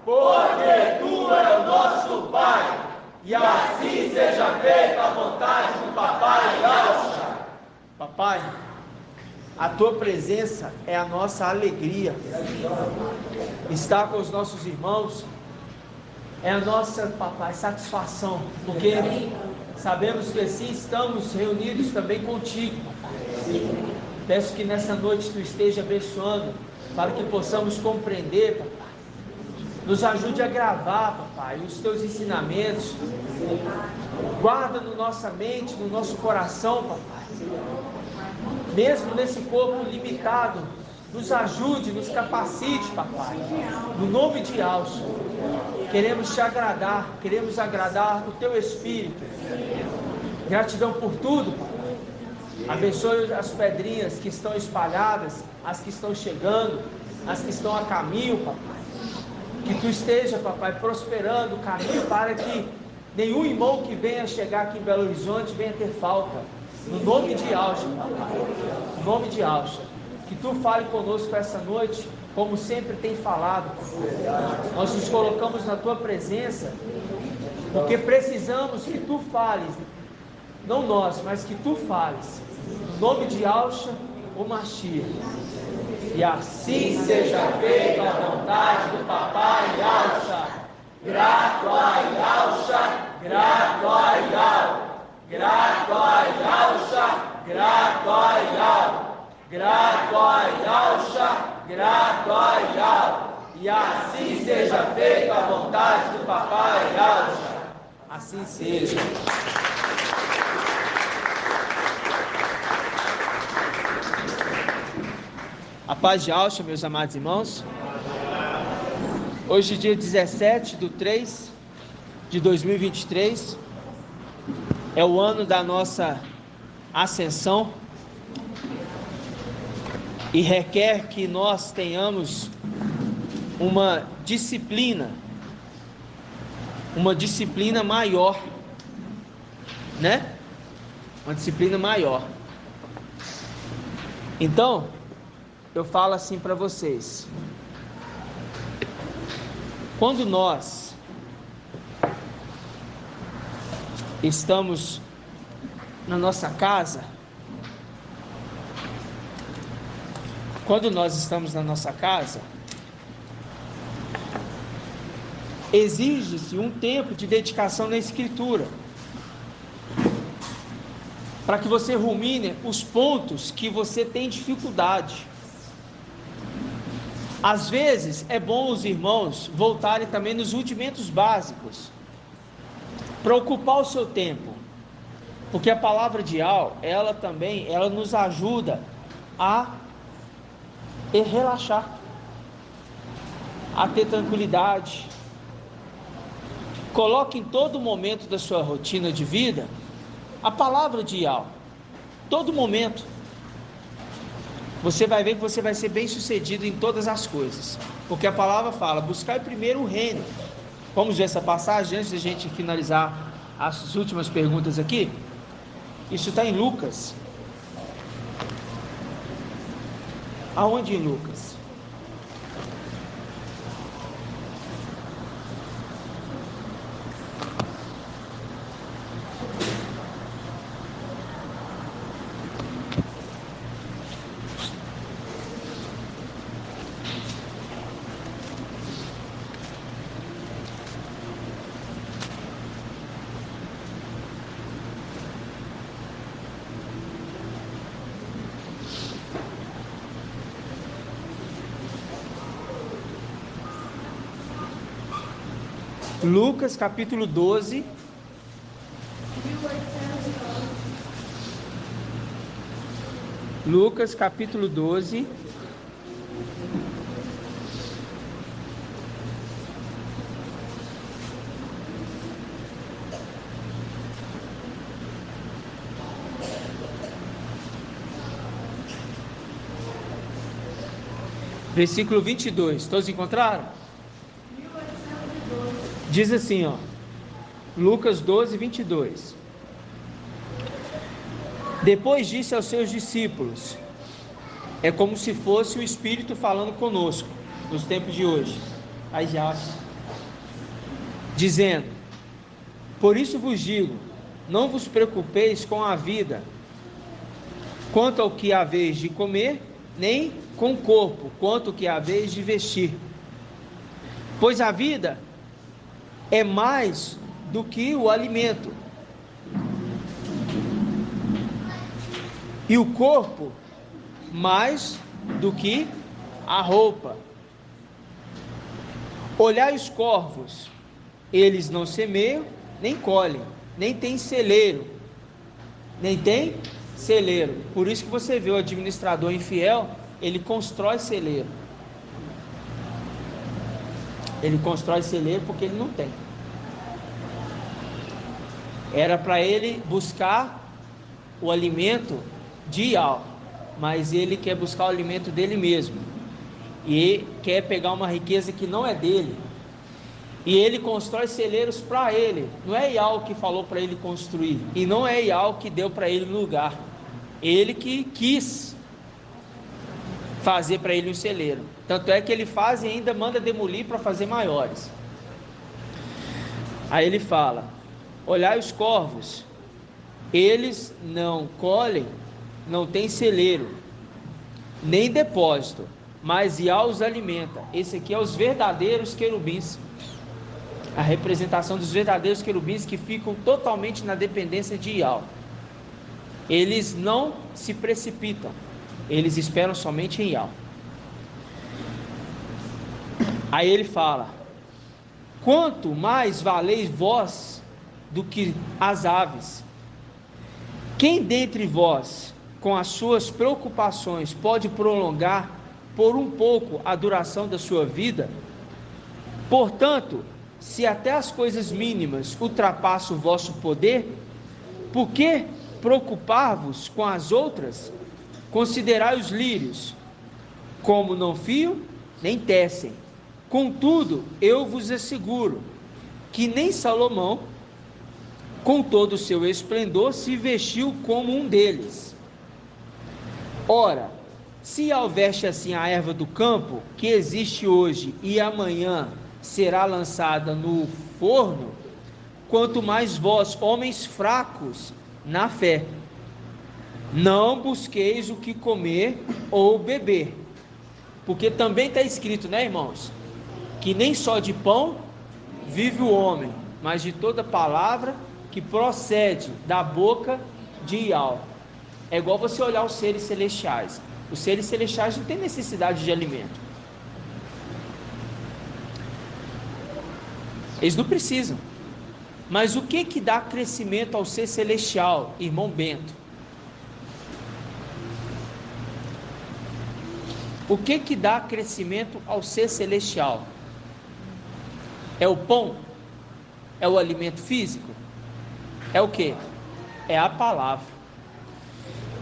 porque Tu é o nosso Pai, e assim seja feita a vontade do Papai Yahshua. Papai, a Tua presença é a nossa alegria. Estar com os nossos irmãos é a nossa, Papai, satisfação, porque sabemos que assim estamos reunidos também contigo. Peço que nessa noite Tu esteja abençoando, para que possamos compreender, Papai. Nos ajude a gravar, Papai, os Teus ensinamentos. Guarda na nossa mente, no nosso coração, Papai. Mesmo nesse corpo limitado, nos ajude, nos capacite, Papai. No nome de Yahshua, queremos Te agradar, queremos agradar o Teu Espírito. Gratidão por tudo, Papai. Abençoe as pedrinhas que estão espalhadas, as que estão chegando, as que estão a caminho, Papai. Que Tu esteja, Papai, prosperando o caminho para que nenhum irmão que venha chegar aqui em Belo Horizonte venha ter falta. No nome de Yahshua, Papai. No nome de Yahshua. Que Tu fale conosco essa noite, como sempre tem falado. Nós nos colocamos na Tua presença, porque precisamos que Tu fales. Não nós, mas que Tu fales. No nome de Yahshua, o Mashiach. E assim seja feita a vontade do Papai Yahshua. Grato a Yahshua, grato a Yahshua, grato a Yahshua, grato a Yahshua, grato a Yahshua, grato a Yahshua. E assim seja feita a vontade do Papai Yahshua. Assim seja. A paz de Yahshua, meus amados irmãos. Hoje, dia 17/3/2023, é o ano da nossa ascensão e requer que nós tenhamos uma disciplina maior, né? Uma disciplina maior. Então, eu falo assim para vocês: quando nós estamos na nossa casa, exige-se um tempo de dedicação na Escritura, para que você rumine os pontos que você tem dificuldade. Às vezes é bom os irmãos voltarem também nos rudimentos básicos, para ocupar o seu tempo, porque a palavra de Yahweh, ela nos ajuda a relaxar, a ter tranquilidade. Coloque em todo momento da sua rotina de vida a palavra de Yahweh, todo momento. Você vai ver que você vai ser bem sucedido em todas as coisas, porque a palavra fala: buscar primeiro o reino. Vamos ver essa passagem antes de a gente finalizar as últimas perguntas aqui. Isso está em Lucas. Aonde em Lucas? Lucas capítulo 12. Lucas capítulo 12. Versículo 22. Todos encontraram? Diz assim, ó, Lucas 12, 22. Depois disse aos seus discípulos, é como se fosse o Espírito falando conosco, nos tempos de hoje, aí já, dizendo, por isso vos digo, não vos preocupeis com a vida, quanto ao que haveis de comer, nem com o corpo, quanto ao que haveis de vestir. Pois a vida é mais do que o alimento, e o corpo mais do que a roupa. Olhai os corvos, eles não semeiam, nem colhem, nem tem celeiro, por isso que você vê o administrador infiel, ele constrói celeiro, porque ele não tem. Era para ele buscar o alimento de Ial, mas ele quer buscar o alimento dele mesmo, e quer pegar uma riqueza que não é dele, e ele constrói celeiros para ele. Não é Ial que falou para ele construir, e não é Ial que deu para ele lugar, ele que quis fazer para ele um celeiro, tanto é que ele faz e ainda manda demolir para fazer maiores. Aí ele fala, olhai os corvos, eles não colhem, não tem celeiro, nem depósito, mas Ial os alimenta. Esse aqui é os verdadeiros querubins, a representação dos verdadeiros querubins que ficam totalmente na dependência de Ial. Eles não se precipitam, eles esperam somente em Ial. Aí ele fala, quanto mais valeis vós do que as aves? Quem dentre vós, com as suas preocupações, pode prolongar por um pouco a duração da sua vida? Portanto, se até as coisas mínimas ultrapassam o vosso poder, por que preocupar-vos com as outras? Considerai os lírios, como não fiam, nem tecem. Contudo, eu vos asseguro, que nem Salomão, com todo o seu esplendor, se vestiu como um deles. Ora, se houvesse assim a erva do campo, que existe hoje e amanhã será lançada no forno, quanto mais vós, homens fracos na fé, não busqueis o que comer ou beber, porque também está escrito, né, irmãos, que nem só de pão vive o homem, mas de toda palavra que procede da boca de Ial. É igual você olhar os seres celestiais. Os seres celestiais não têm necessidade de alimento, eles não precisam. Mas o que dá crescimento ao ser celestial, irmão Bento? O que dá crescimento ao ser celestial? É o pão? É o alimento físico? É o que? É a palavra.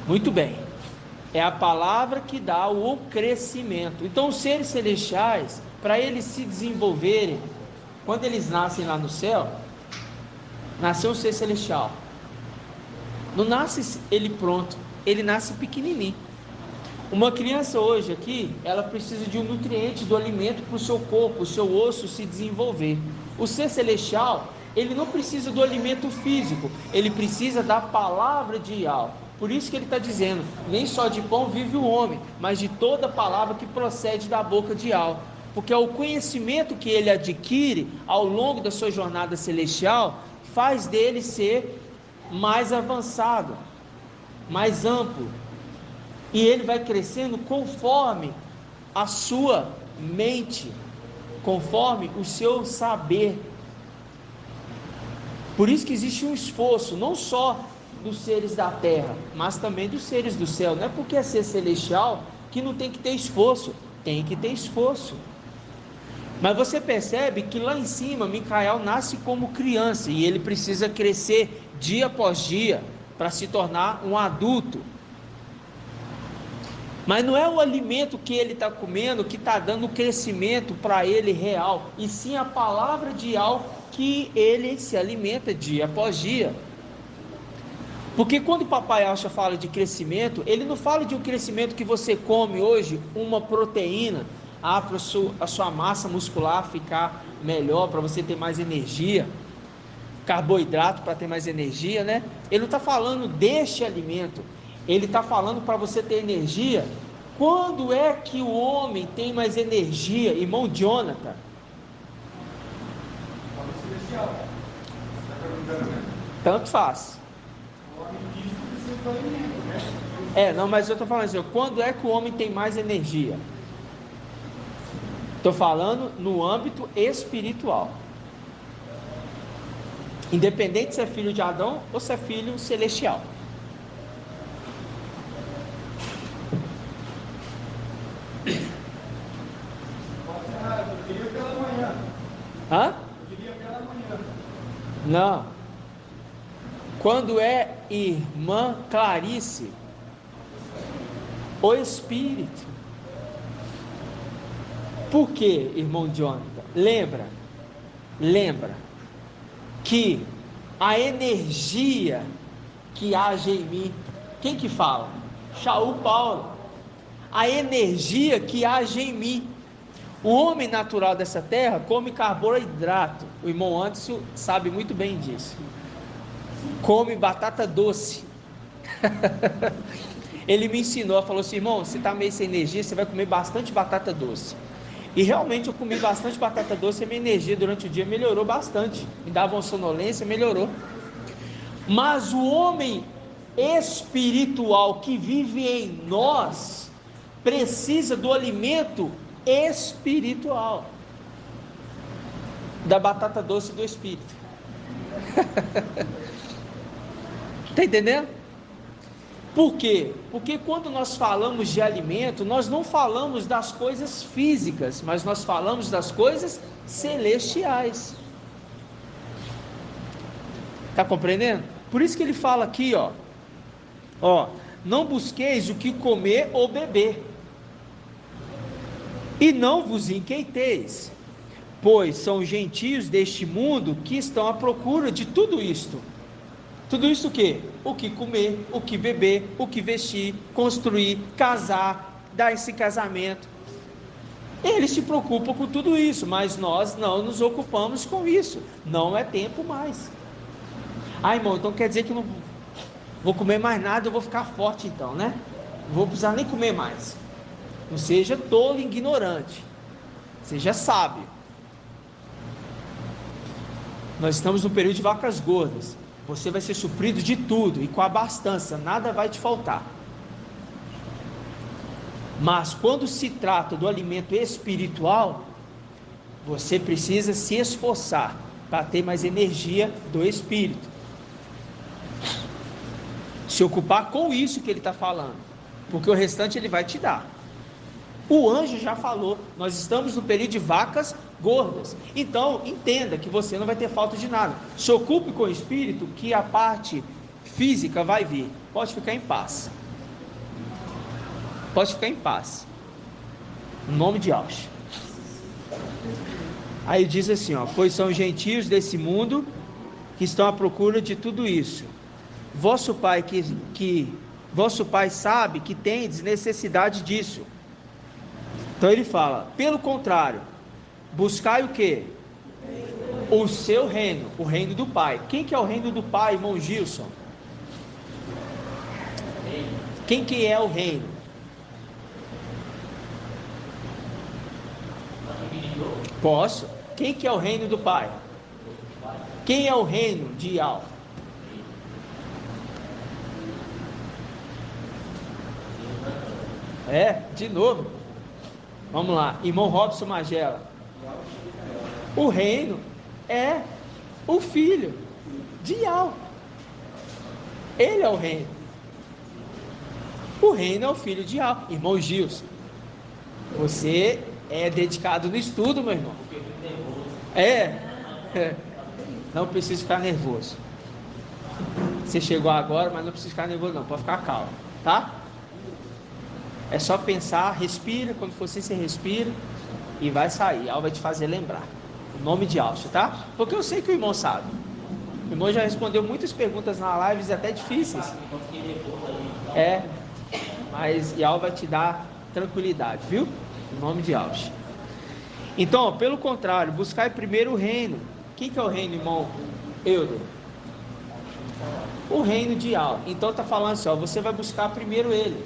Muito bem, é a palavra que dá o crescimento. Então os seres celestiais, para eles se desenvolverem, quando eles nascem lá no céu, nasceu um ser celestial, não nasce ele pronto, ele nasce pequenininho. Uma criança hoje aqui, ela precisa de um nutriente do alimento para o seu corpo, o seu osso se desenvolver. O ser celestial, ele não precisa do alimento físico, ele precisa da palavra de Ial. Por isso que ele está dizendo, nem só de pão vive o homem, mas de toda palavra que procede da boca de Ial. Porque é o conhecimento que ele adquire ao longo da sua jornada celestial, faz dele ser mais avançado, mais amplo. E ele vai crescendo conforme a sua mente, conforme o seu saber. Por isso que existe um esforço, não só dos seres da terra, mas também dos seres do céu. Não é porque é ser celestial que não tem que ter esforço, tem que ter esforço. Mas você percebe que lá em cima, Micael nasce como criança, e ele precisa crescer dia após dia, para se tornar um adulto. Mas não é o alimento que ele está comendo que está dando crescimento para ele real, e sim a palavra de algo que ele se alimenta dia após dia. Porque quando o Papai Alcha fala de crescimento, ele não fala de um crescimento que você come hoje, uma proteína, para a sua massa muscular ficar melhor, para você ter mais energia, carboidrato para ter mais energia, né? Ele não está falando deste alimento, ele está falando para você ter energia. Quando é que o homem tem mais energia, irmão Jonathan? Tanto faz. Não, mas eu estou falando assim, quando é que o homem tem mais energia? Estou falando no âmbito espiritual. Independente se é filho de Adão ou se é filho celestial. Eu diria pela manhã. Hã? Eu diria pela manhã. Não. Quando é irmã Clarice, o Espírito. Por quê, irmão Jonathan? Lembra que a energia que age em mim, quem que fala? Shaul Paulo. A energia que age em mim. O homem natural dessa terra come carboidrato. O irmão Anderson sabe muito bem disso. Come batata doce. Ele me ensinou, falou assim: irmão, você está meio sem energia, você vai comer bastante batata doce. E realmente eu comi bastante batata doce e minha energia durante o dia melhorou bastante. Me dava uma sonolência, melhorou. Mas o homem espiritual que vive em nós precisa do alimento espiritual, da batata doce do Espírito. Está entendendo? Por quê? Porque quando nós falamos de alimento, nós não falamos das coisas físicas, mas nós falamos das coisas celestiais. Está compreendendo? Por isso que ele fala aqui, não busqueis o que comer ou beber, e não vos inquieteis, pois são gentios deste mundo que estão à procura de tudo isto. Tudo isso o quê? O que comer, o que beber, o que vestir, construir, casar, dar esse casamento. Eles se preocupam com tudo isso, mas nós não nos ocupamos com isso. Não é tempo mais. Irmão, então quer dizer que eu não vou comer mais nada, eu vou ficar forte então, né? Não vou precisar nem comer mais. Não seja tolo e ignorante. Seja sábio. Nós estamos no período de vacas gordas. Você vai ser suprido de tudo e com abastança, nada vai te faltar. Mas quando se trata do alimento espiritual, você precisa se esforçar para ter mais energia do Espírito. Se ocupar com isso que ele está falando, porque o restante ele vai te dar. O anjo já falou, nós estamos no período de vacas gordas. Então, entenda que você não vai ter falta de nada. Se ocupe com o Espírito, que a parte física vai vir. Pode ficar em paz. Pode ficar em paz. Em nome de Deus. Aí diz assim, pois são gentios desse mundo que estão à procura de tudo isso. Vosso Pai vosso Pai sabe que tendes necessidade disso. Então ele fala, pelo contrário, buscai o quê? O seu reino, o reino do Pai. Quem que é o reino do Pai, irmão Gilson? Quem que é o reino? Posso? Quem que é o reino do Pai? Quem é o reino de Yahweh? De novo. Vamos lá, irmão Robson Magela. O reino é o filho de Yahweh. Ele é o reino. O reino é o filho de Yahweh. Irmão Gilson, você é dedicado no estudo, meu irmão. Não precisa ficar nervoso. Você chegou agora, mas não precisa ficar nervoso não, pode ficar calmo, tá? É só pensar, respira, quando for assim, você respira e vai sair. Ela vai te fazer lembrar o nome de Alcha, tá? Porque eu sei que o irmão sabe. O irmão já respondeu muitas perguntas na live, até difíceis. Mas Yal vai te dar tranquilidade, viu? O nome de Alcha. Então, pelo contrário, buscai primeiro o reino. O que é o reino, irmão Eudo? O reino de Yal. Então está falando assim, ó, você vai buscar primeiro ele.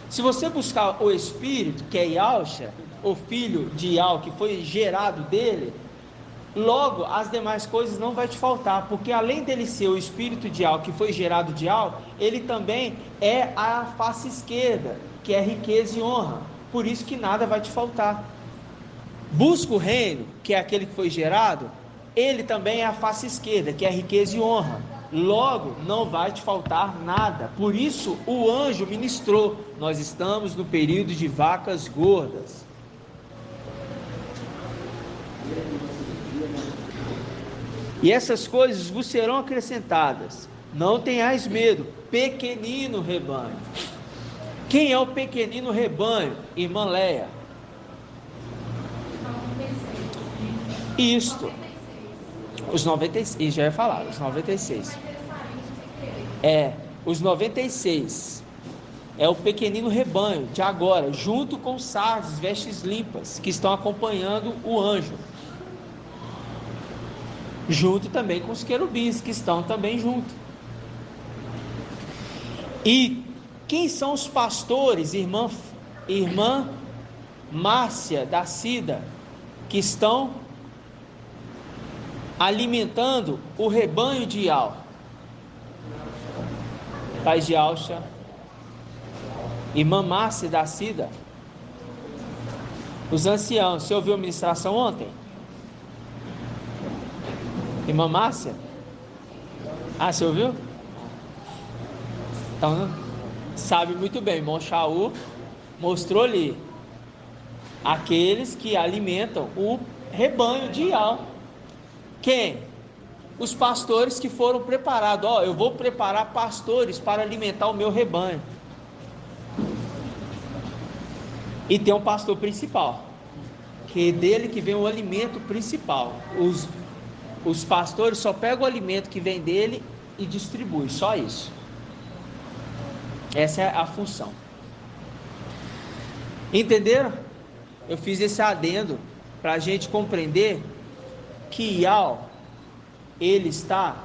Se você buscar o Espírito, que é Yalcha, o filho de Yal, que foi gerado dele, logo as demais coisas não vai te faltar, porque além dele ser o Espírito de Yal, que foi gerado de Yal, ele também é a face esquerda, que é riqueza e honra. Por isso que nada vai te faltar. Busca o reino, que é aquele que foi gerado, ele também é a face esquerda, que é riqueza e honra. Logo, não vai te faltar nada. Por isso, o anjo ministrou: nós estamos no período de vacas gordas. E essas coisas vos serão acrescentadas. Não tenhais medo, pequenino rebanho. Quem é o pequenino rebanho? Irmã Leia. Isto. Os 96, já ia falar, os 96. Os 96 é o pequenino rebanho de agora, junto com os sardes, vestes limpas, que estão acompanhando o anjo. Junto também com os querubins, que estão também junto. E quem são os pastores, irmã Márcia da Cida, que estão alimentando o rebanho de Yal? Paz de Alcha, irmã Márcia da Cida, os anciãos. Você ouviu a ministração ontem? Irmã Márcia? Você ouviu? Então, sabe muito bem, irmão Shaul mostrou ali aqueles que alimentam o rebanho de Yal. Quem? Os pastores que foram preparados. Eu vou preparar pastores para alimentar o meu rebanho. E tem um pastor principal, que é dele que vem o alimento principal. Os pastores só pegam o alimento que vem dele e distribuem, só isso. Essa é a função. Entenderam? Eu fiz esse adendo para a gente compreender que Yal, ele está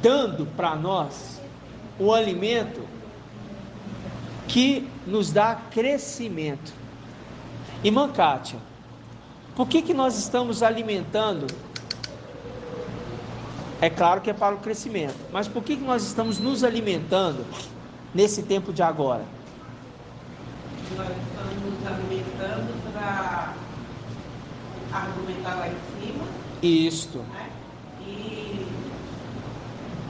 dando para nós um alimento que nos dá crescimento. Irmã Kátia, por que nós estamos alimentando? É claro que é para o crescimento, mas por que nós estamos nos alimentando nesse tempo de agora? Nós estamos nos alimentando para argumentar lá em cima. Isto. Né? E,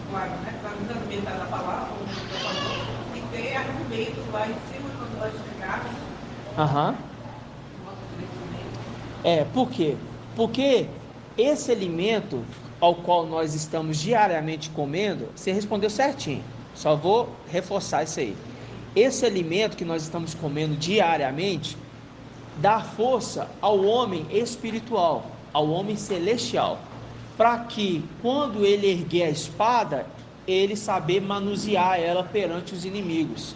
claro, para nos alimentar da palavra, como você falou, e ter argumentos lá em cima quando nós chegarmos. Nosso crescimento. Por quê? Porque esse alimento ao qual nós estamos diariamente comendo, você respondeu certinho, só vou reforçar isso aí. Esse alimento que nós estamos comendo diariamente dá força ao homem espiritual, ao homem celestial, para que quando ele erguer a espada, ele saber manusear ela perante os inimigos.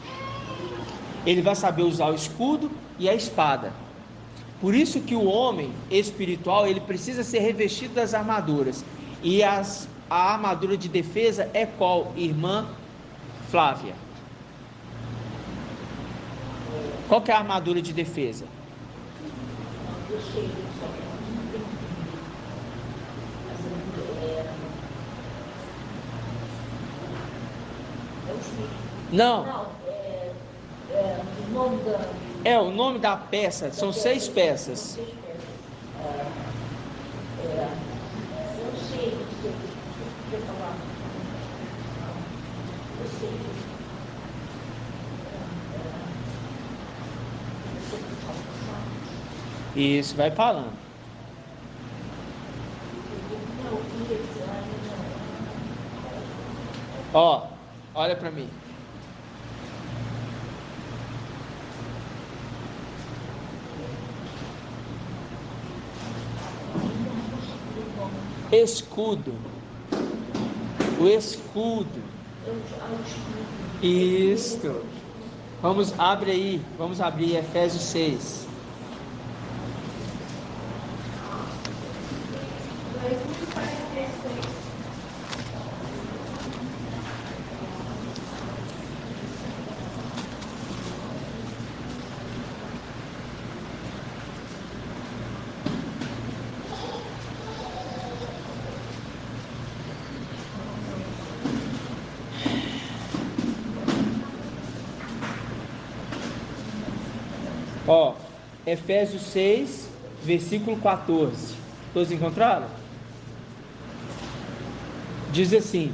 Ele vai saber usar o escudo e a espada. Por isso que o homem espiritual, ele precisa ser revestido das armaduras. E a armadura de defesa é qual, irmã Flávia? Qual que é a armadura de defesa? Não. O nome da peça, são 6 peças. Isso, vai falando. Olha para mim. Escudo. O escudo. Isto. Vamos abrir Efésios 6. Ó, Efésios 6, versículo 14. Todos encontraram? Diz assim: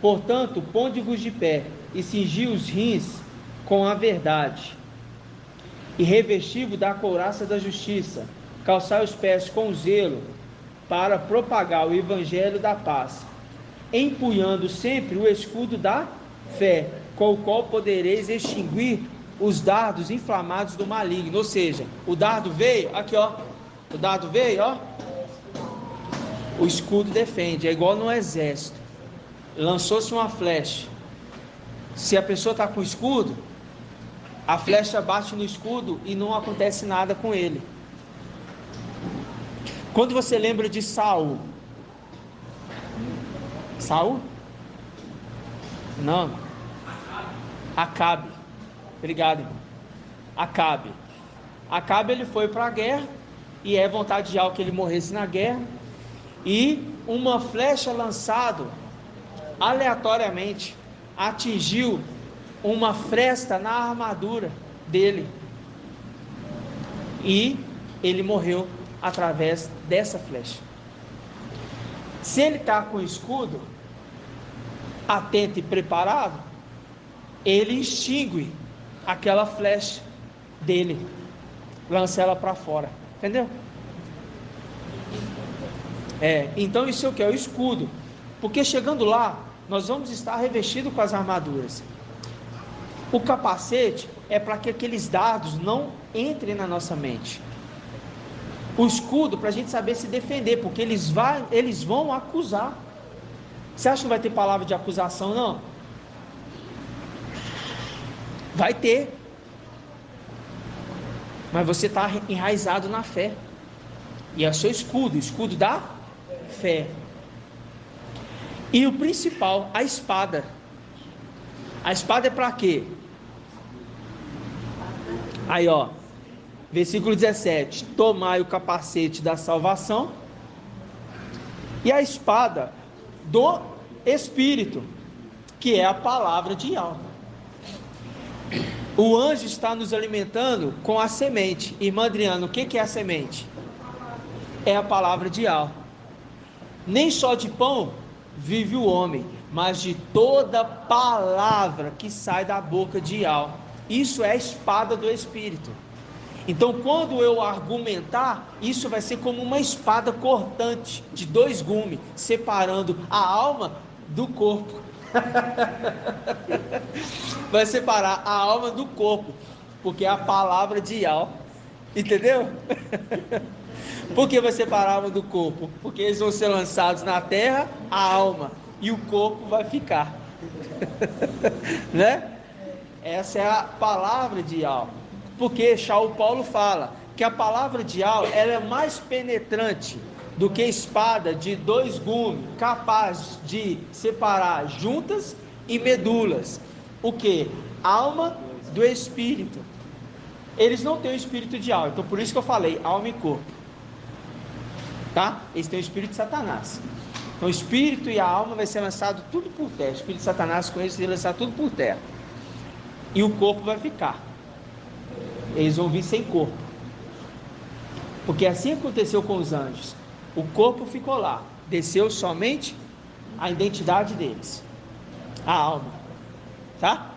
portanto, ponde-vos de pé, e cingi os rins com a verdade, e revesti-vos da couraça da justiça, calçai os pés com zelo, para propagar o evangelho da paz, empunhando sempre o escudo da fé, com o qual podereis extinguir os dardos inflamados do maligno. Ou seja, o dardo veio, aqui ó, o dardo veio, ó, o escudo defende. É igual no exército, lançou-se uma flecha, se a pessoa está com o escudo, a flecha bate no escudo e não acontece nada com ele. Quando você lembra de Saul? Não, Acabe. Obrigado, irmão. Acabe, ele foi para a guerra, e é vontade de Yahvé que ele morresse na guerra, e uma flecha lançada aleatoriamente atingiu uma fresta na armadura dele, e ele morreu através dessa flecha. Se ele está com o escudo atento e preparado, ele extingue aquela flecha dele, lança ela para fora, entendeu? Então isso é o que? É o escudo, porque chegando lá, nós vamos estar revestidos com as armaduras. O capacete é para que aqueles dardos não entrem na nossa mente. O escudo para a gente saber se defender, porque eles vão acusar. Você acha que não vai ter palavra de acusação, não? Vai ter, mas você está enraizado na fé, e é o seu escudo, o escudo da fé. E o principal, a espada. A espada é para quê? Aí ó, versículo 17: tomai o capacete da salvação e a espada do Espírito, que é a palavra de Yahvé. O anjo está nos alimentando com a semente. Irmã Adriana, o que é a semente? É a palavra de Yahvé. Nem só de pão vive o homem, mas de toda palavra que sai da boca de Yahvé. Isso é a espada do Espírito. Então, quando eu argumentar, isso vai ser como uma espada cortante de 2 gumes, separando a alma do corpo. Vai separar a alma do corpo, porque é a palavra de Yahvé. Entendeu? Por que vai separar a alma do corpo? Porque eles vão ser lançados na terra, a alma, e o corpo vai ficar. Né? Essa é a palavra de Yahvé. Porque Shaul Paulo fala que a palavra de Yahvé, ela é mais penetrante do que espada de 2 gumes, capaz de separar juntas e medulas. O que? Alma do espírito. Eles não têm o espírito de Yahvé, então por isso que eu falei alma e corpo, tá? Eles têm o espírito de Satanás. Então o espírito e a alma vai ser lançado tudo por terra. O espírito de Satanás com eles vai lançar tudo por terra, e o corpo vai ficar. Eles vão vir sem corpo, porque assim aconteceu com os anjos. O corpo ficou lá, desceu somente a identidade deles, a alma, tá?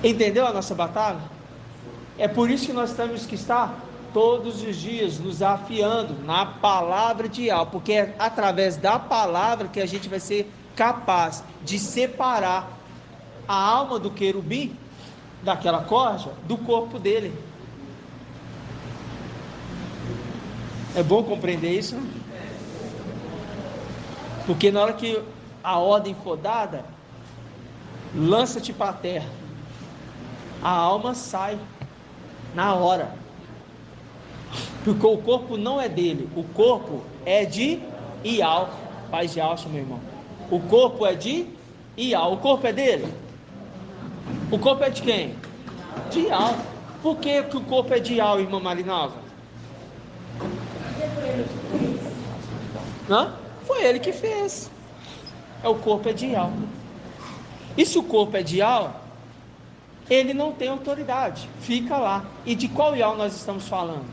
Entendeu a nossa batalha? É por isso que nós temos que estar todos os dias nos afiando na palavra de Yahvé, porque é através da palavra que a gente vai ser capaz de separar a alma do querubim, daquela corja, do corpo dele. É bom compreender isso? Porque na hora que a ordem for dada, lança-te para a terra, a alma sai na hora, porque o corpo não é dele, o corpo é de Ial, paz de Alcha, meu irmão. O corpo é de Ial. O corpo é dele? O corpo é de quem? De Ial. Por que o corpo é de Ial, irmã Marinalva? Hã? Foi ele que fez. O corpo é de Ial. E se o corpo é de Ial, ele não tem autoridade, fica lá. E de qual Ial nós estamos falando?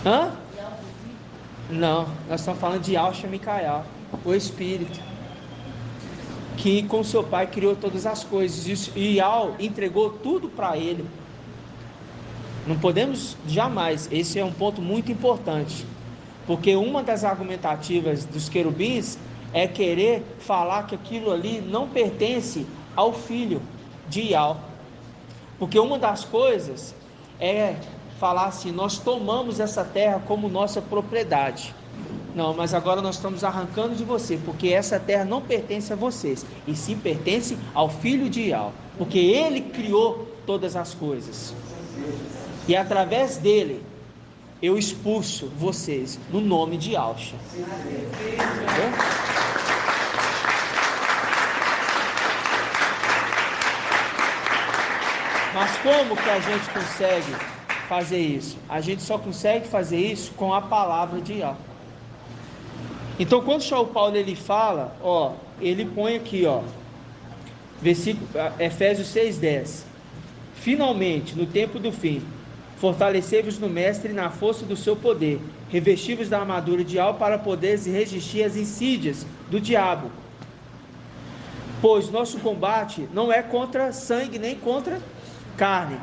Hã? Não, nós estamos falando de Alcha Micael, o Espírito, que com seu pai criou todas as coisas, e Ial entregou tudo para ele. Não podemos jamais, esse é um ponto muito importante, porque uma das argumentativas dos querubins é querer falar que aquilo ali não pertence ao filho de Ial, porque uma das coisas é falar assim: nós tomamos essa terra como nossa propriedade. Não, mas agora nós estamos arrancando de você, porque essa terra não pertence a vocês, e sim pertence ao filho de Ial, porque ele criou todas as coisas, e através dele eu expulso vocês no nome de Alcha. Entendeu? Mas como que a gente consegue fazer isso? A gente só consegue fazer isso com a palavra de Ial. Então, quando São Paulo ele fala, ele põe aqui, versículo, Efésios 6:10. Finalmente, no tempo do fim, fortalecei-vos no mestre e na força do seu poder, revesti-vos da armadura de Ial para poderes resistir às insídias do diabo. Pois nosso combate não é contra sangue nem contra carne,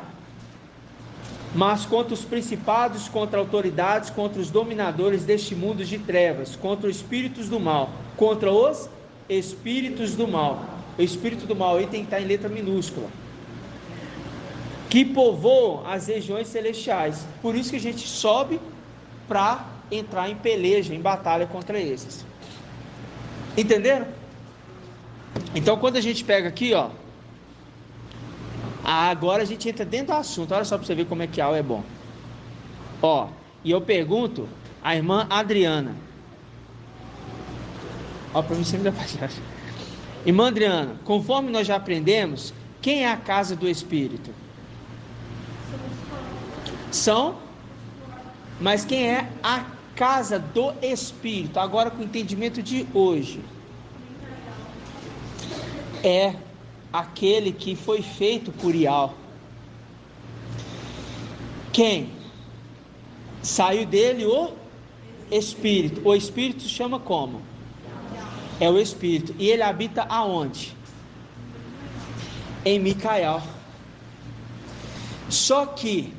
mas contra os principados, contra autoridades, contra os dominadores deste mundo de trevas, contra os espíritos do mal, contra os espíritos do mal. O espírito do mal aí tem que estar em letra minúscula, que povoam as regiões celestiais. Por isso que a gente sobe para entrar em peleja, em batalha contra esses. Entenderam? Então, quando a gente pega aqui, agora a gente entra dentro do assunto. Olha só para você ver como é que Ial é bom. E eu pergunto à irmã Adriana. Para mim sempre dá passagem. Irmã Adriana, conforme nós já aprendemos, quem é a casa do Espírito? Mas quem é a casa do Espírito? Agora com o entendimento de hoje. É aquele que foi feito por Ial. Quem? Saiu dele o Espírito. O Espírito chama como? É o Espírito. E ele habita aonde? Em Micael. Só que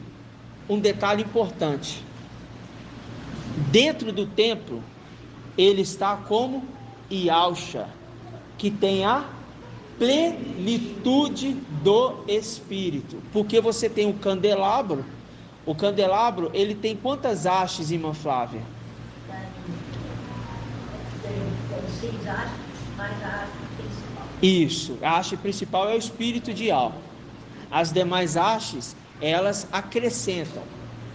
um detalhe importante: dentro do templo ele está como Ialcha, que tem a plenitude do Espírito. Porque você tem o candelabro ele tem quantas hastes, irmã Flávia? Tem 6 hastes, mais a haste principal. Isso, a haste principal é o Espírito de Ial. As demais hastes, elas acrescentam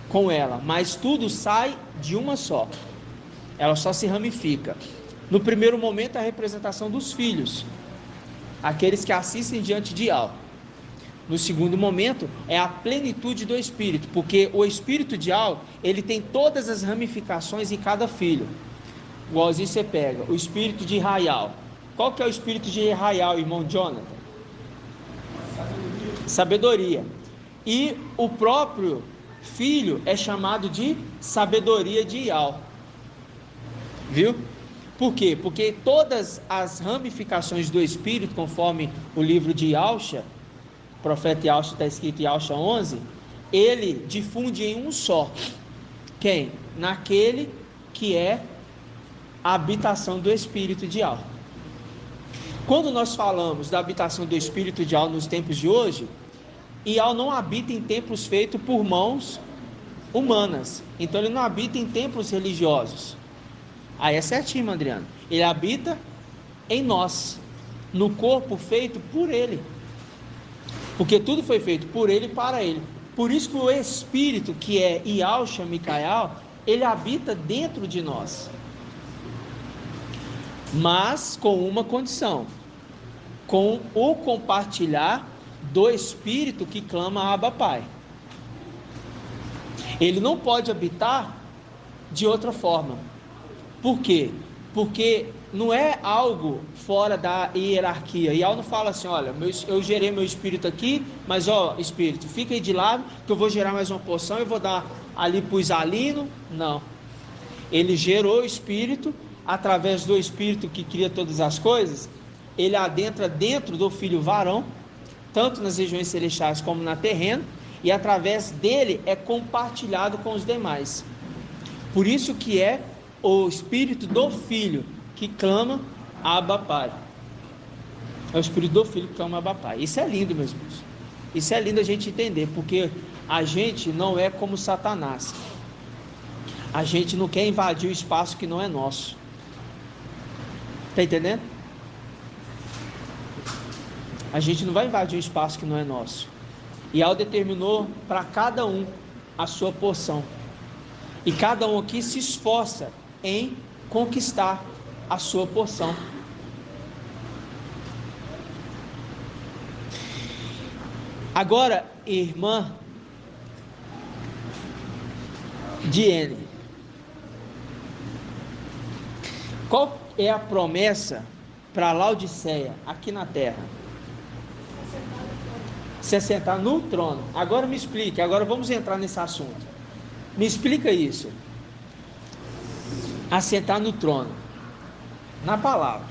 com ela, mas tudo sai de uma só, ela só se ramifica. No primeiro momento, a representação dos filhos, aqueles que assistem diante de Ial. No segundo momento, é a plenitude do Espírito, porque o Espírito de Ial, ele tem todas as ramificações em cada filho. Igualzinho você pega o Espírito de Raial. Qual que é o Espírito de Raial, irmão Jonathan? Sabedoria. E o próprio filho é chamado de sabedoria de Ial. Viu? Por quê? Porque todas as ramificações do Espírito, conforme o livro de Alcha, o profeta Alcha, está escrito em Alcha 11, ele difunde em um só. Quem? Naquele que é a habitação do Espírito de Ial. Quando nós falamos da habitação do Espírito de Ial nos tempos de hoje, Ial não habita em templos feitos por mãos humanas. Então ele não habita em templos religiosos. Aí é certinho, Adriano. Ele habita em nós, no corpo feito por Ele. Porque tudo foi feito por Ele e para Ele. Por isso que o Espírito, que é Yahshua Micael, ele habita dentro de nós. Mas com uma condição: com o compartilhar do Espírito que clama Abba Pai. Ele não pode habitar de outra forma. Por quê? Porque não é algo fora da hierarquia. E não fala assim: olha, eu gerei meu espírito aqui, mas espírito, fica aí de lado, que eu vou gerar mais uma porção, eu vou dar ali para o Isalino. Não. Ele gerou o espírito, através do espírito que cria todas as coisas, ele adentra dentro do filho varão, tanto nas regiões celestiais como na terrena, e através dele é compartilhado com os demais. Por isso que é o espírito do filho que clama Abba Pai. É o espírito do filho que clama Abba Pai. Isso é lindo, meus irmãos. Isso é lindo a gente entender, porque a gente não é como Satanás. A gente não quer invadir o espaço que não é nosso. Está entendendo? A gente não vai invadir o espaço que não é nosso. E determinou para cada um a sua porção. E cada um aqui se esforça em conquistar a sua porção. Agora, irmã Diene, qual é a promessa para Laodiceia aqui na terra? Se assentar no trono. Agora me explique, agora vamos entrar nesse assunto. Me explica isso. Assentar no trono. Na palavra.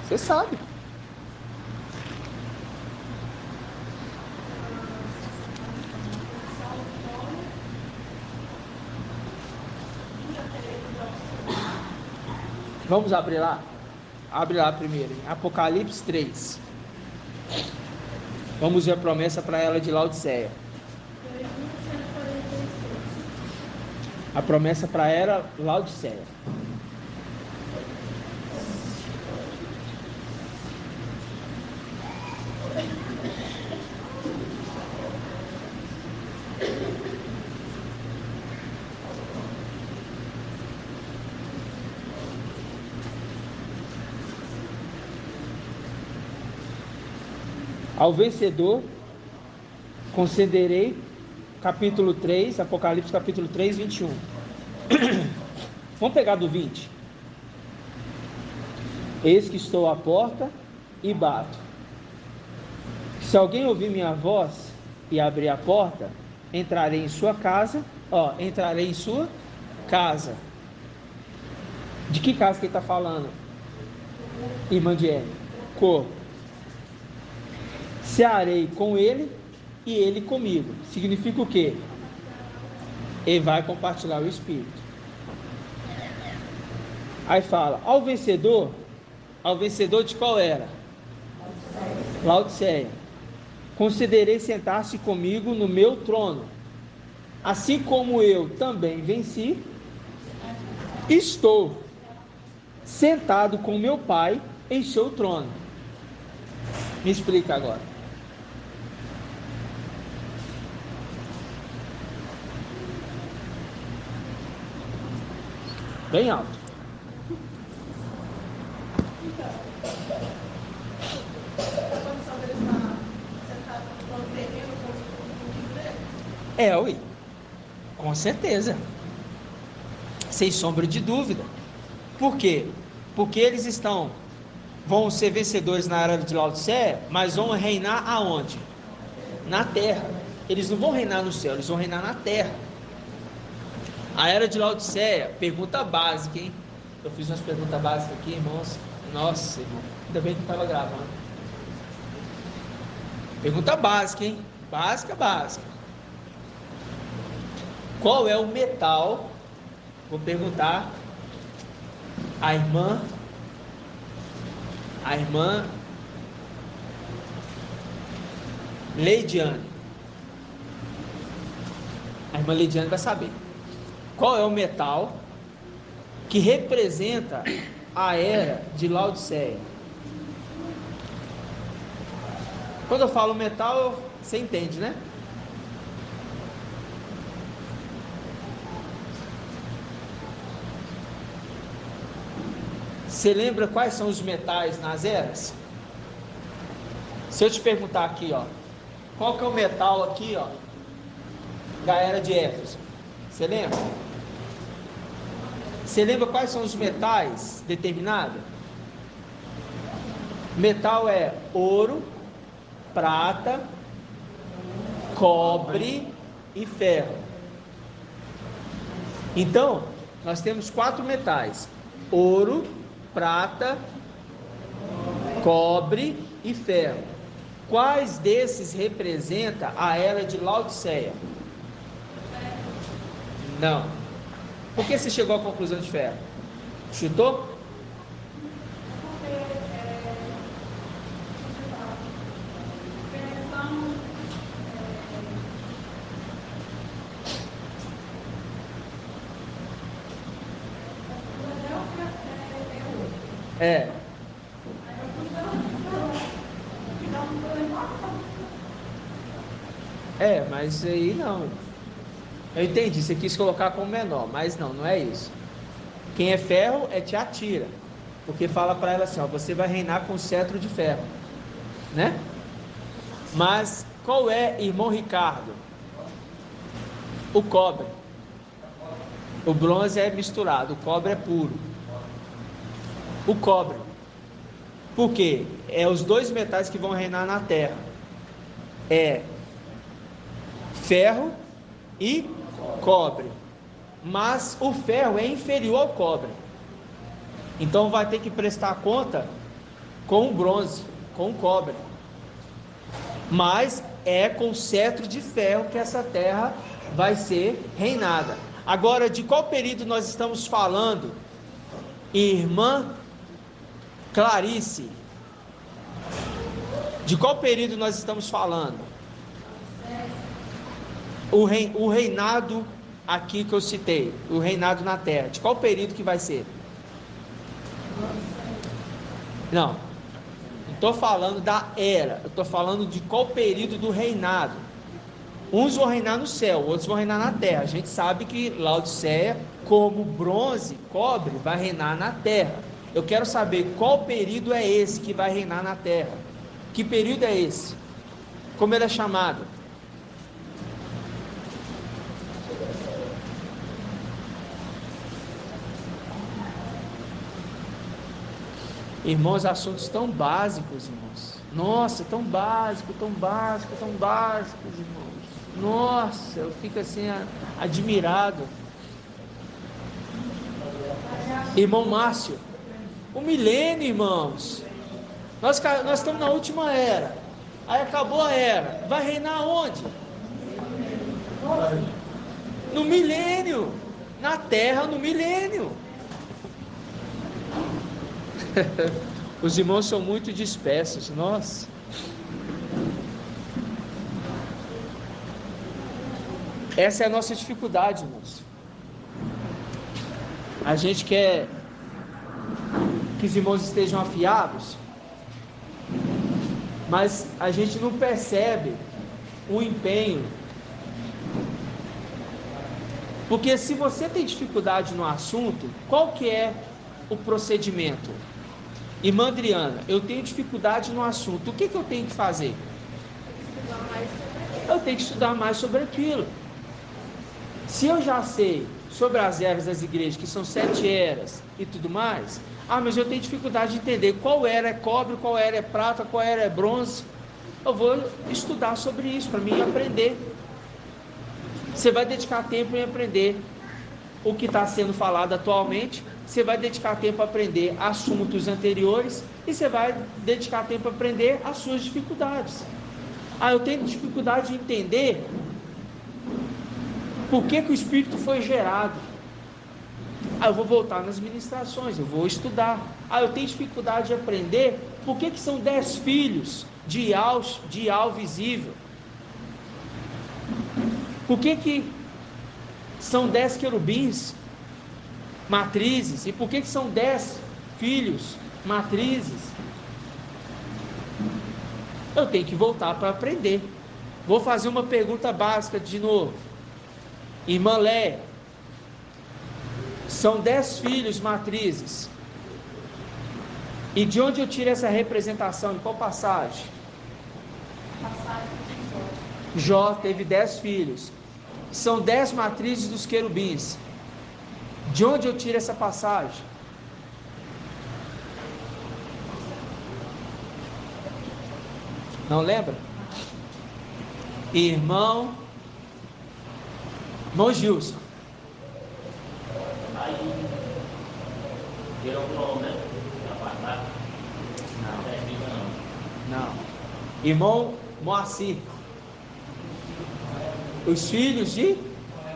Você sabe. Vamos abrir lá? Abre lá primeiro, Apocalipse 3. Vamos ver a promessa para ela de Laodiceia. A promessa para ela, Laodiceia. Ao vencedor concederei, capítulo 3, Apocalipse capítulo 3, 21. Vamos pegar do 20. Eis que estou à porta e bato. Se alguém ouvir minha voz e abrir a porta, entrarei em sua casa. Entrarei em sua casa. De que casa que ele está falando? Irmã Diene? Corpo. Cearei com ele e ele comigo. Significa o quê? Ele vai compartilhar o Espírito. Aí fala, ao vencedor de qual era? Laodiceia. Concederei sentar-se comigo no meu trono, assim como eu também venci, estou sentado com meu Pai em seu trono. Me explica agora. Bem alto. Ui, com certeza, sem sombra de dúvida. Por quê? Porque eles vão ser vencedores na era de Laodiceia, mas vão reinar aonde? Na terra. Eles não vão reinar no céu, eles vão reinar na terra. A era de Laodiceia, pergunta básica, hein? Eu fiz umas perguntas básicas aqui, irmãos. Nossa, irmão, ainda bem que não estava gravando. Pergunta básica, hein? Básica. Qual é o metal? Vou perguntar a irmã Leidiane. A irmã Leidiane vai saber. Qual é o metal que representa a era de Laodiceia? Quando eu falo metal, você entende, né? Você lembra quais são os metais nas eras? Se eu te perguntar aqui, ó, qual que é o metal aqui, ó, da era de Éfeso? Você lembra? Você lembra quais são os metais determinados? Metal é ouro, prata, cobre e ferro. Então, nós temos 4 metais: ouro, prata, cobre e ferro. Quais desses representa a era de Laodiceia? Não. Por que você chegou à conclusão de ferro? Chutou? Mas aí não. Eu entendi, você quis colocar como menor, mas não é isso. Quem é ferro é Tiatira, porque fala para ela assim, ó, você vai reinar com cetro de ferro, né? Mas qual é, irmão Ricardo? O cobre. O bronze é misturado, o cobre é puro. O cobre. Por quê? É os 2 metais que vão reinar na terra. É ferro e cobre. Mas o ferro é inferior ao cobre. Então vai ter que prestar conta com o bronze, com o cobre. Mas é com cetro de ferro que essa terra vai ser reinada. Agora, de qual período nós estamos falando, irmã Clarice? De qual período nós estamos falando? O reinado aqui que eu citei, o reinado na terra, de qual período que vai ser? Não estou falando da era, eu estou falando de qual período do reinado. Uns vão reinar no céu, outros vão reinar na terra. A gente sabe que Laodiceia, como bronze, cobre, vai reinar na terra. Eu quero saber qual período é esse que vai reinar na terra. Que período é esse? Como ele é chamado? Irmãos, assuntos tão básicos, irmãos. Nossa, tão básico, irmãos. Nossa, eu fico assim admirado. Irmão Márcio, o milênio, irmãos. Nós estamos na última era. Aí acabou a era. Vai reinar onde? No milênio. Na terra, no milênio. Os irmãos são muito dispersos. Nossa. Essa é a nossa dificuldade, irmãos. A gente quer que os irmãos estejam afiados, mas a gente não percebe o empenho. Porque se você tem dificuldade no assunto, qual que é o procedimento? Irmã Adriana, eu tenho dificuldade no assunto, o que eu tenho que fazer? Eu tenho que estudar mais sobre aquilo. Se eu já sei sobre as eras das igrejas, que são 7 eras e tudo mais, mas eu tenho dificuldade de entender qual era é cobre, qual era é prata, qual era é bronze. Eu vou estudar sobre isso para mim aprender. Você vai dedicar tempo em aprender o que está sendo falado atualmente, você vai dedicar tempo a aprender assuntos anteriores e você vai dedicar tempo a aprender as suas dificuldades. Eu tenho dificuldade de entender por que o Espírito foi gerado. Eu vou voltar nas ministrações, eu vou estudar. Eu tenho dificuldade de aprender por que são 10 filhos de Ial visível. Por que são 10 querubins matrizes? E por que são 10 filhos matrizes? Eu tenho que voltar para aprender. Vou fazer uma pergunta básica de novo. Irmã Léia, são 10 filhos matrizes. E de onde eu tiro essa representação? Em qual passagem? Jó teve 10 filhos. São 10 matrizes dos querubins. De onde eu tiro essa passagem? Não lembra? Irmão Gilson. Aí, deu algum nome, né? Não. Irmão Moacir. Os filhos de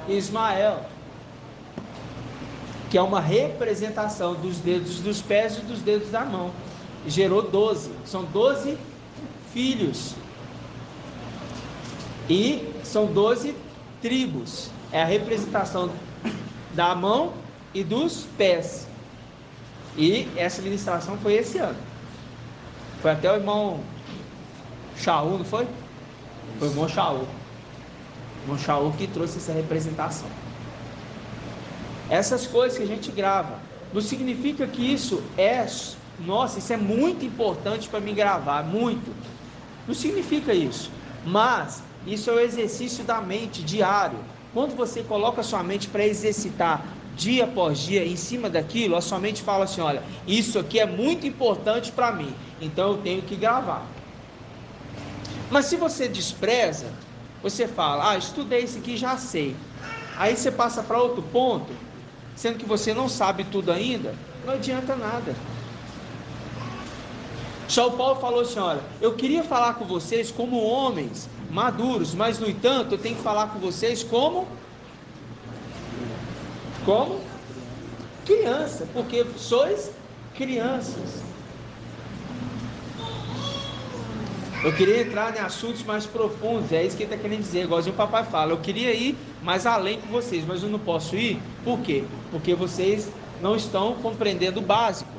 Ismael, que é uma representação dos dedos dos pés e dos dedos da mão. Gerou 12. São 12 filhos. E são 12 tribos. É a representação da mão e dos pés. E essa ministração foi esse ano. Foi até o irmão Shaul, não foi? Foi o irmão Shaul. O irmão Shaul que trouxe essa representação. Essas coisas que a gente grava, não significa que isso é... Nossa, isso é muito importante para mim gravar, muito. Não significa isso. Mas isso é o exercício da mente diário. Quando você coloca a sua mente para exercitar dia após dia em cima daquilo, a sua mente fala assim: olha, isso aqui é muito importante para mim, então eu tenho que gravar. Mas se você despreza, você fala: estudei isso aqui, já sei. Aí você passa para outro ponto, sendo que você não sabe tudo ainda, não adianta nada. São Paulo falou assim: olha, eu queria falar com vocês como homens maduros, mas no entanto eu tenho que falar com vocês como criança, porque sois crianças. Eu queria entrar em assuntos mais profundos, é isso que ele está querendo dizer, igualzinho o papai fala. Eu queria ir mais além com vocês, mas eu não posso ir. Por quê? Porque vocês não estão compreendendo o básico.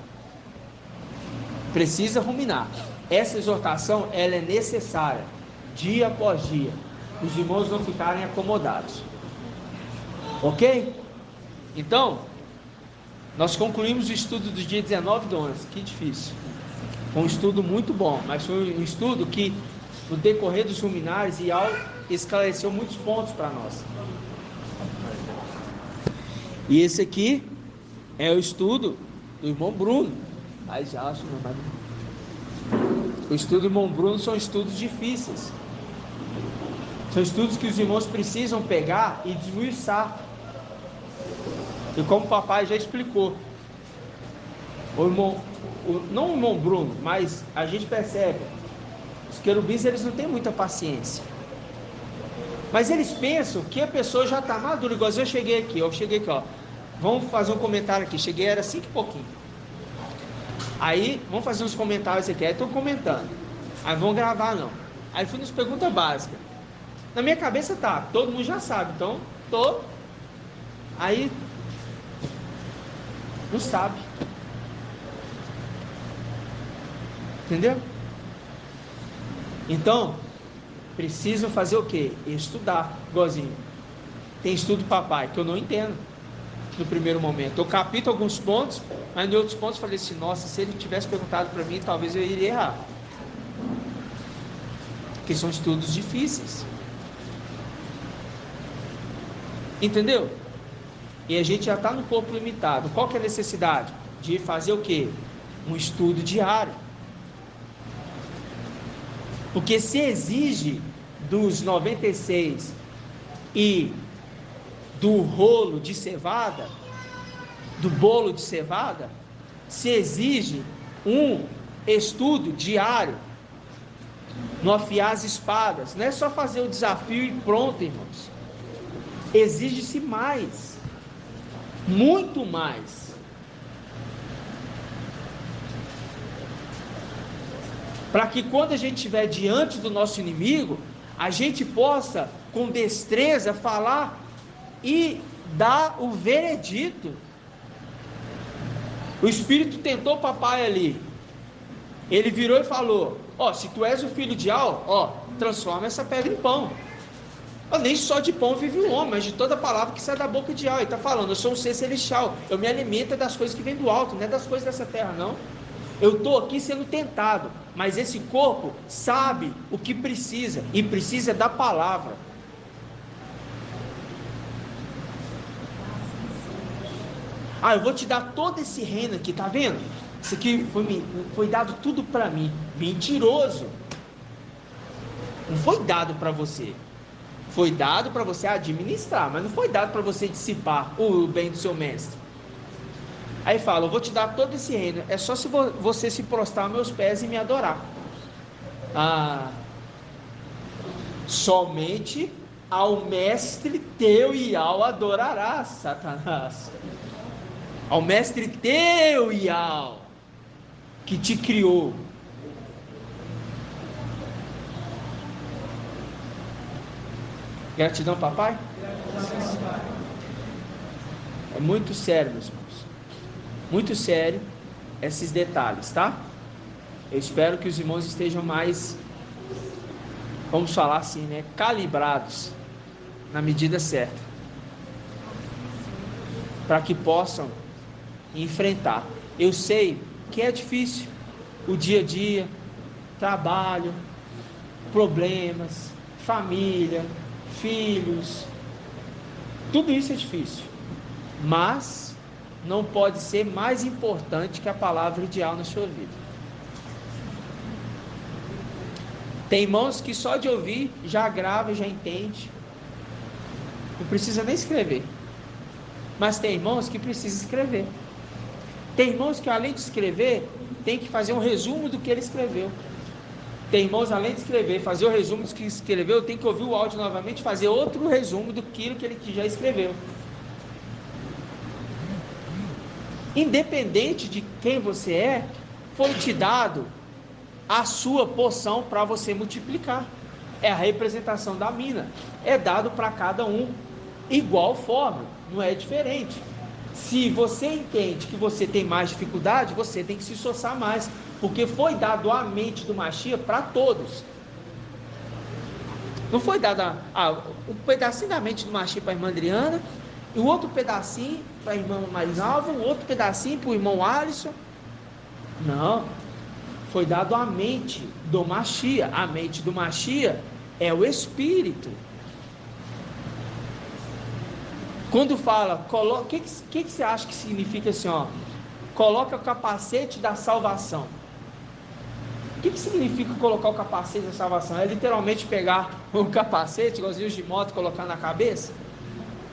Precisa ruminar. Essa exortação, ela é necessária, dia após dia. Os irmãos não ficarem acomodados. Ok? Então, nós concluímos o estudo do dia 19 do 11. Que difícil. Foi um estudo muito bom, mas foi um estudo que, no decorrer dos luminares e ao esclareceu muitos pontos para nós. E esse aqui é o estudo do irmão Bruno. Aí já acho, mas... O estudo do irmão Bruno são estudos difíceis. São estudos que os irmãos precisam pegar e desmiuçar. E como o papai já explicou, não o irmão Bruno, mas a gente percebe, os querubins, eles não têm muita paciência. Mas eles pensam que a pessoa já está madura, igual eu cheguei aqui, ó. Vamos fazer um comentário aqui, cheguei, era 5 e pouquinho. Aí, vamos fazer uns comentários aqui, aí estou comentando. Aí vamos gravar, não. Aí fui nas perguntas básicas. Na minha cabeça tá, todo mundo já sabe, então, aí, não sabe. Entendeu? Então, precisam fazer o quê? Estudar, igualzinho. Tem estudo papai, que eu não entendo no primeiro momento. Eu capito alguns pontos, mas em outros pontos eu falei assim: nossa, se ele tivesse perguntado para mim, talvez eu iria errar. Porque são estudos difíceis. Entendeu? E a gente já está no corpo limitado. Qual que é a necessidade? De fazer o quê? Um estudo diário. Porque se exige dos 96 e do rolo de cevada, do bolo de cevada, se exige um estudo diário no afiar as espadas. Não é só fazer o desafio e pronto, irmãos. Exige-se mais, muito mais. Para que quando a gente estiver diante do nosso inimigo, a gente possa com destreza, falar e dar o veredito. O Espírito tentou o papai ali. Ele virou e falou: ó, se tu és o filho de Al, ó, transforma essa pedra em pão. Ó, nem só de pão vive o homem, mas de toda palavra que sai da boca de Al. Ele está falando: eu sou um ser celestial, eu me alimento das coisas que vêm do alto, não é das coisas dessa terra, não. Eu estou aqui sendo tentado, mas esse corpo sabe o que precisa, e precisa da palavra. Ah, eu vou te dar todo esse reino aqui, tá vendo? Isso aqui foi dado tudo para mim. Mentiroso. Não foi dado para você. Foi dado para você administrar, mas não foi dado para você dissipar o bem do seu mestre. Aí fala: eu vou te dar todo esse reino, é só se você se prostrar aos meus pés e me adorar. Somente ao mestre teu e ao adorarás, Satanás. Ao mestre teu e ao que te criou. Gratidão, papai? É muito sério, meus irmãos. Muito sério esses detalhes, tá? Eu espero que os irmãos estejam mais, vamos falar assim, né, calibrados na medida certa, para que possam enfrentar. Eu sei que é difícil o dia a dia, trabalho, problemas, família, filhos, tudo isso é difícil, mas não pode ser mais importante que a palavra ideal na sua vida. Tem irmãos que só de ouvir já grava, já entende, não precisa nem escrever. Mas tem irmãos que precisam escrever. Tem irmãos que além de escrever, tem que fazer um resumo do que ele escreveu. Tem irmãos, além de escrever, fazer o resumo do que escreveu, tem que ouvir o áudio novamente, fazer outro resumo do que ele já escreveu. Independente de quem você é, foi te dado a sua porção para você multiplicar. É a representação da mina. É dado para cada um igual forma, não é diferente. Se você entende que você tem mais dificuldade, você tem que se esforçar mais, porque foi dado a mente do Mashiach para todos. Não foi dado um pedacinho da mente do Mashiach para a irmã Adriana, e o outro pedacinho para a irmã Marinalva, o outro pedacinho para o irmão Alisson. Não, foi dado a mente do Mashiach. A mente do Mashiach é o Espírito. Quando fala, o que você acha que significa assim, ó? Coloca o capacete da salvação. O que significa colocar o capacete da salvação? É literalmente pegar o capacete, igualzinho de moto, e colocar na cabeça?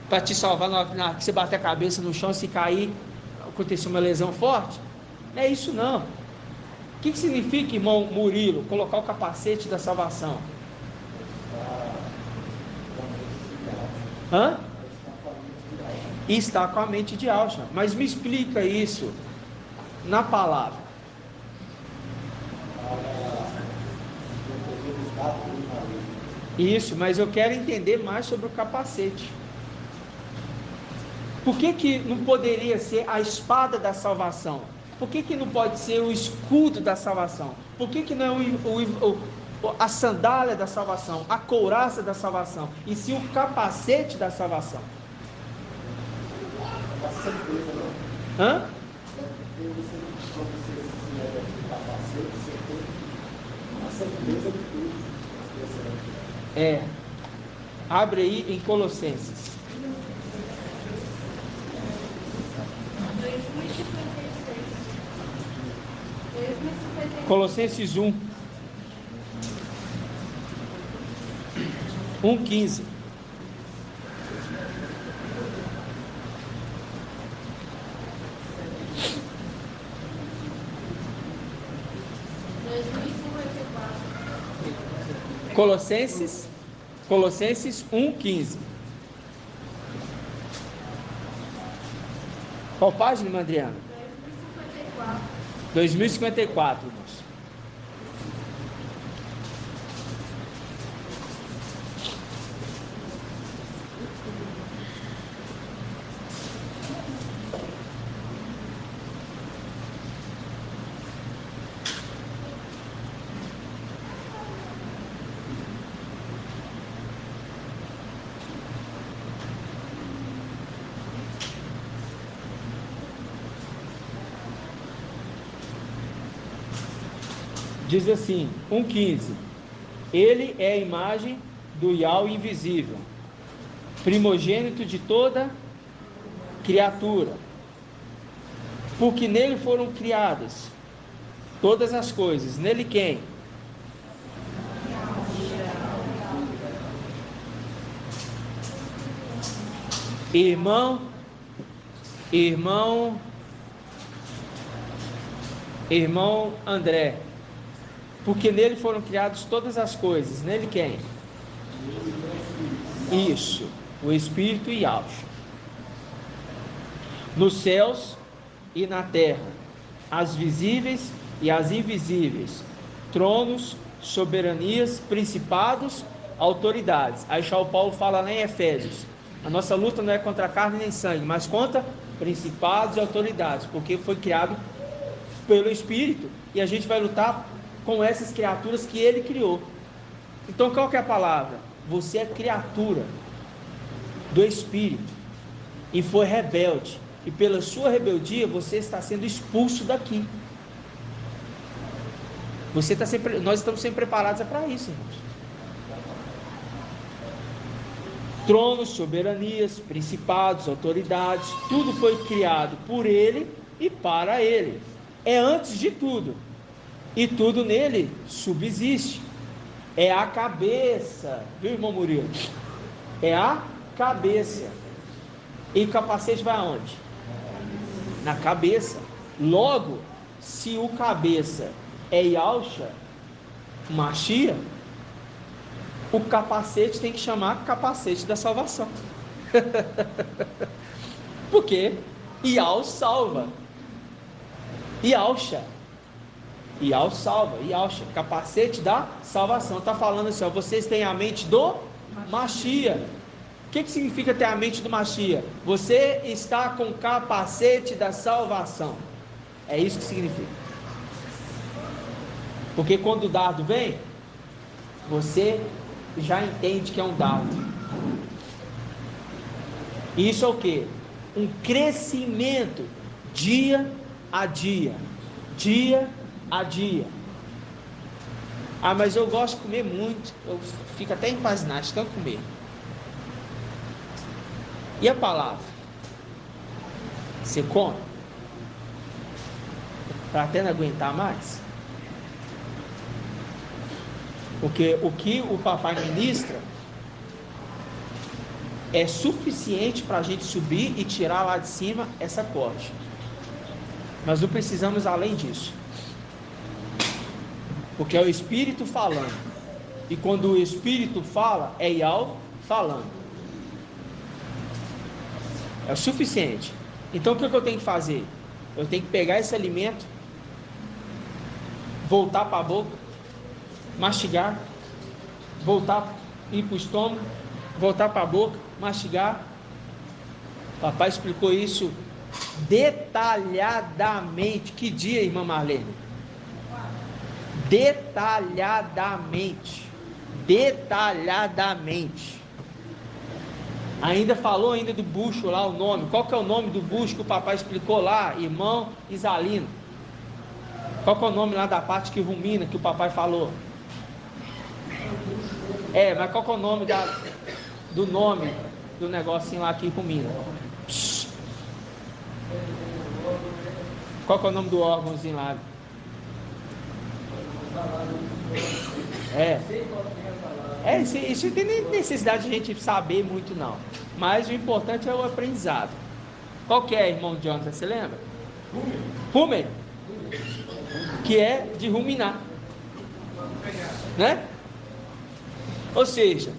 Para te salvar na hora que você bater a cabeça no chão, se cair, acontecer uma lesão forte? Não é isso não. O que significa, irmão Murilo, colocar o capacete da salvação? E está com a mente de Alcha. Mas me explica isso na palavra. Isso, mas eu quero entender mais sobre o capacete. Por que não poderia ser a espada da salvação? Por que não pode ser o escudo da salvação? Por que não é a sandália da salvação, a couraça da salvação, e sim o capacete da salvação? Abre aí em Colossenses. Colossenses 1:15. Colossenses 1:15. Qual página, irmã Adriana? 2054, irmãos. Diz assim, 1,15: Ele é a imagem do Yahweh invisível, primogênito de toda criatura, porque nele foram criadas todas as coisas. Nele quem? Irmão André, porque nele foram criadas todas as coisas. Nele quem? Isso, o Espírito e Yahshua. Nos céus e na terra, as visíveis e as invisíveis, tronos, soberanias, principados, autoridades. Aí já o Paulo fala lá em Efésios: a nossa luta não é contra a carne nem sangue, mas contra principados e autoridades, porque foi criado pelo Espírito, e a gente vai lutar com essas criaturas que ele criou. Então qual que é a palavra? Você é criatura do Espírito e foi rebelde, e pela sua rebeldia você está sendo expulso daqui. Nós estamos sempre preparados para isso, irmãos. Tronos, soberanias, principados, autoridades, tudo foi criado por ele e para ele. É antes de tudo, e tudo nele subsiste. É a cabeça, viu, irmão Murilo? É a cabeça. E o capacete vai aonde? Na cabeça. Logo, se o cabeça é Yahshua, Mashiach, o capacete tem que chamar capacete da salvação. Porque Yahweh salva. Yahshua salva, Yahshua, capacete da salvação. Está falando assim, ó, vocês têm a mente do Mashiach. O que significa ter a mente do Mashiach? Você está com o capacete da salvação. É isso que significa. Porque quando o dardo vem, você já entende que é um dardo. Isso é o que? Um crescimento dia a dia. Dia a dia. Ah, mas eu gosto de comer muito, eu fico até empanzinado de tanto comer. E a palavra? Você come? Para até não aguentar mais? Porque o que o papai ministra é suficiente para a gente subir e tirar lá de cima essa corte. Mas não precisamos além disso. Porque é o Espírito falando. E quando o Espírito fala, é Yahweh falando. É o suficiente. Então o que eu tenho que fazer? Eu tenho que pegar esse alimento, voltar para a boca, mastigar, voltar, ir para o estômago, voltar para a boca, mastigar. O papai explicou isso detalhadamente. Que dia, irmã Marlene? Detalhadamente. Ainda falou do bucho lá, o nome. Qual que é o nome do bucho que o papai explicou lá, irmão Isalino? Qual que é o nome lá da parte que rumina, que o papai falou? Mas qual que é o nome do nome do negocinho lá que rumina? Qual que é o nome do órgãozinho lá? Isso não tem nem necessidade de a gente saber muito não. Mas o importante é o aprendizado. Qual que é, irmão Jonathan? Você lembra? Rumen. Que é de ruminar, né? Ou seja,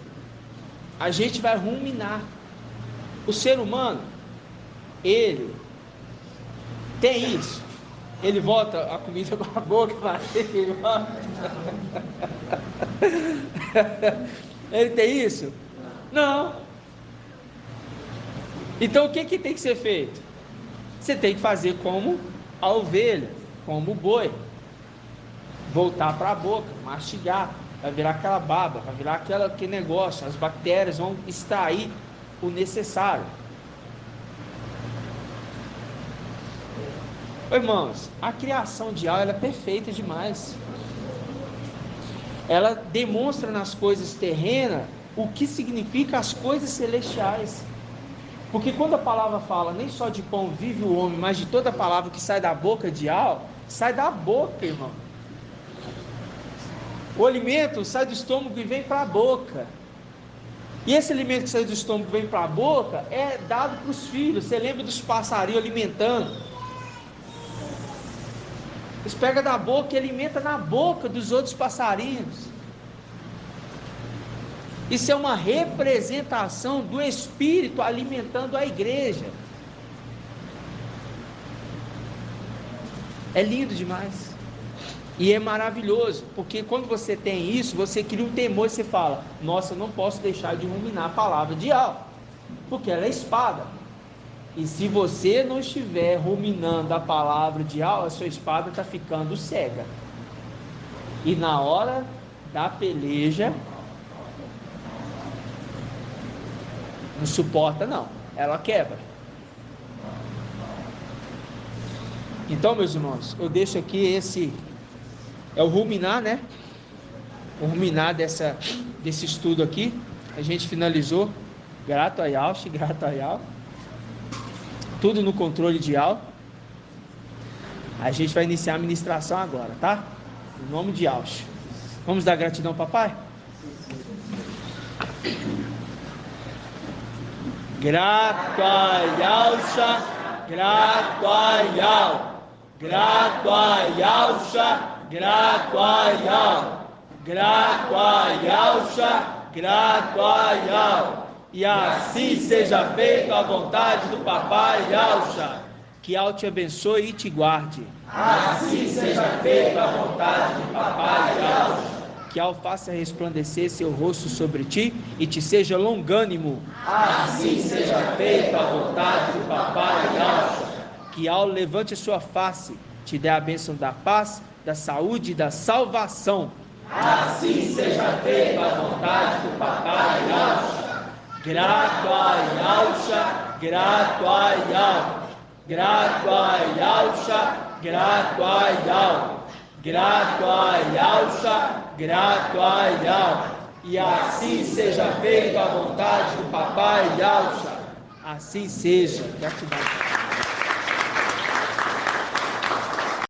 a gente vai ruminar. O ser humano, ele tem isso. Ele volta a comida com a boca, mas ele volta. Ele tem isso? Não. Então o que tem que ser feito? Você tem que fazer como a ovelha, como o boi. Voltar para a boca, mastigar, vai virar aquela baba, vai virar aquele negócio, as bactérias vão extrair o necessário. Irmãos, a criação de Yahweh, ela é perfeita demais. ela demonstra nas coisas terrenas o que significa as coisas celestiais. Porque quando a palavra fala, nem só de pão vive o homem, mas de toda palavra que sai da boca de Al, sai da boca, irmão. O alimento sai do estômago e vem para a boca. E esse alimento que sai do estômago e vem para a boca é dado para os filhos. Você lembra dos passarinhos alimentando? Eles pegam da boca e alimentam na boca dos outros passarinhos. Isso é uma representação do Espírito alimentando a igreja. É lindo demais. E é maravilhoso, porque quando você tem isso, você cria um temor e você fala: nossa, eu não posso deixar de ruminar a palavra de Al, porque ela é espada. E se você não estiver ruminando a palavra de Al, a sua espada está ficando cega. E na hora da peleja, não suporta não, ela quebra. Então, meus irmãos, eu deixo aqui esse, é o ruminar, né? O ruminar desse estudo aqui. A gente finalizou, grato a Yauch, grato a Yal, tudo no controle de Yal. A gente vai iniciar a ministração agora, tá? Em nome de Yauch. Vamos dar gratidão, papai? Grato a Yaucha, grato a Yal, grato a Yaucha, grato a Yal, grato a Yaucha, grato a Yal. E assim seja feita a vontade do papai Yaucha. Que Al te abençoe e te guarde. Assim seja feita a vontade do papai Yaucha. Que Al faça resplandecer seu rosto sobre ti e te seja longânimo. Assim seja feita a vontade do papai Yaucha. Que Al levante a sua face, te dê a bênção da paz, da saúde e da salvação. Assim seja feita a vontade do papai Yaucha. Grato a Yaucha, grato a Yal, grato a Yaucha, grato a Yal, grato a Yaucha, grato a Yal. E assim seja feita a vontade do papai Yaucha. Assim seja. Gratidão.